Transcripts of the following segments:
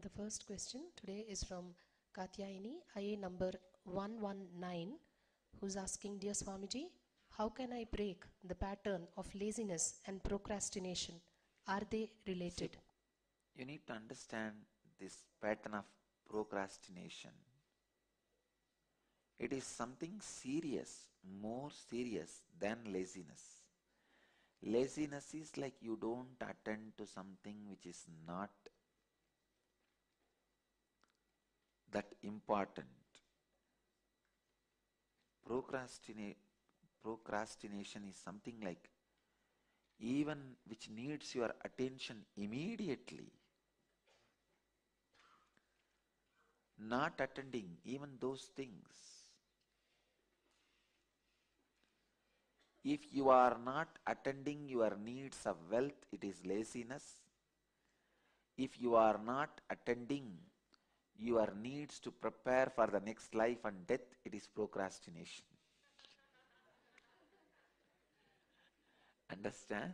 The first question today is from Katyayani, IA number 119, who's asking, Dear Swamiji, how can I break the pattern of laziness and procrastination? Are they related? You need to understand this pattern of procrastination. It is something serious, more serious than laziness. Laziness is like you don't attend to something which is not that important. Procrastination is something like even which needs your attention immediately. Not attending even those things. If you are not attending your needs of wealth, it is laziness. If you are not attending your needs to prepare for the next life and death, it is procrastination. Understand?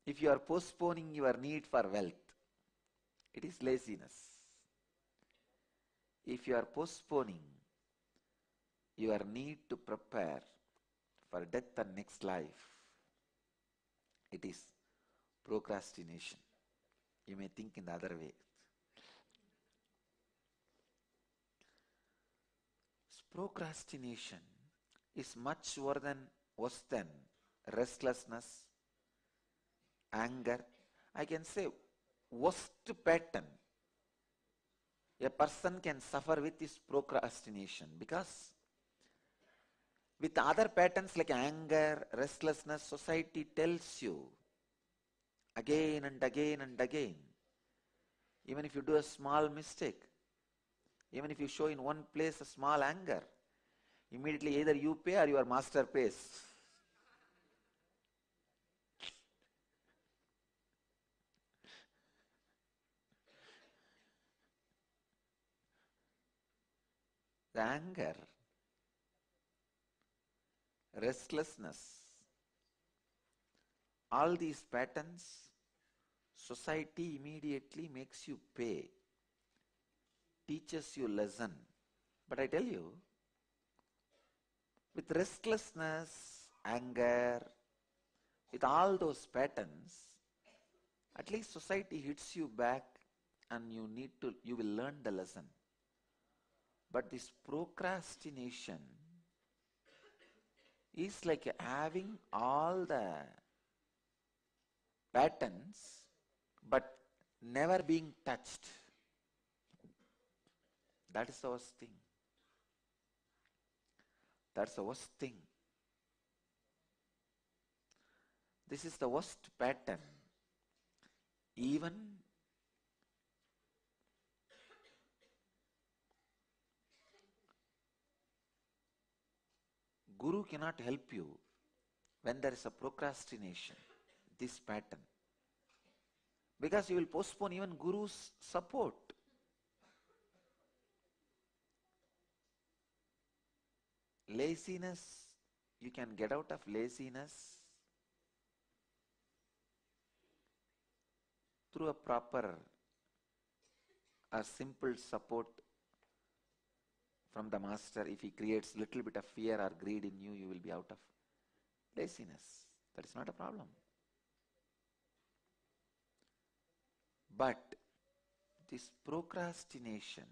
If you are postponing your need for wealth, it is laziness. If you are postponing your need to prepare for death and next life, it is procrastination. You may think in the other way. Procrastination is much worse than restlessness, anger. I can say worst pattern a person can suffer with is procrastination, because with other patterns like anger, restlessness, society tells you again and again and again, even if you do a small mistake, even if you show in one place a small anger, immediately either you pay or your master pays. The anger, restlessness, all these patterns, society immediately makes you pay, teaches you lesson. But I tell you, with restlessness, anger, with all those patterns, at least society hits you back and you will learn the lesson. But this procrastination is like having all the patterns but never being touched. That is the worst thing. That's the worst thing. This is the worst pattern. Even Guru cannot help you when there is a procrastination, this pattern. Because you will postpone even Guru's support. Laziness, you can get out of laziness through a proper or simple support from the master. If he creates little bit of fear or greed in you, you will be out of laziness. That is not a problem. But this procrastination,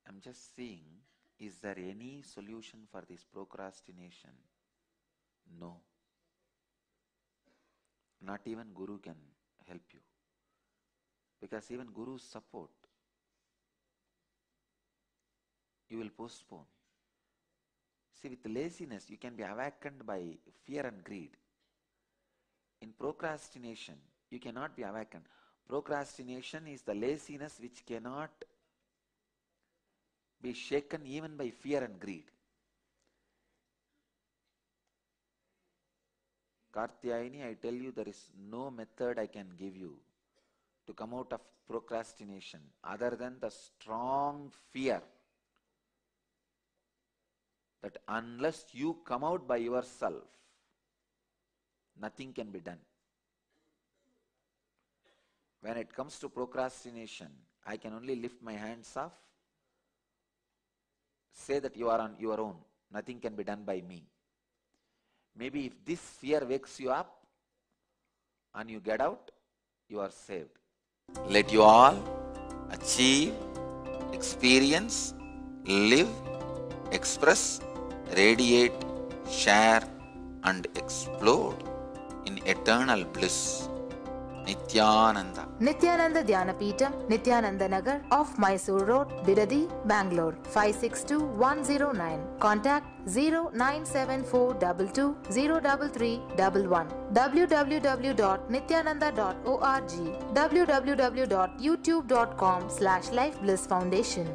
I'm just seeing, is there any solution for this procrastination? No. Not even Guru can help you. Because even Guru's support, you will postpone. See, with laziness, you can be awakened by fear and greed. In procrastination, you cannot be awakened. Procrastination is the laziness which cannot be shaken even by fear and greed. Katyayani, I tell you, there is no method I can give you to come out of procrastination other than the strong fear that unless you come out by yourself, nothing can be done. When it comes to procrastination, I can only lift my hands off, say that you are on your own, nothing can be done by me. Maybe if this fear wakes you up and you get out, you are saved. Let you all achieve, experience, live, express, radiate, share and explode in eternal bliss. Nityananda. Nityananda Dhyanapitham, Nityananda Nagar, off Mysore Road, Bidadi, Bangalore, 562109. Contact 09742203311. www.nityananda.org. www.youtube.com/Life Bliss Foundation.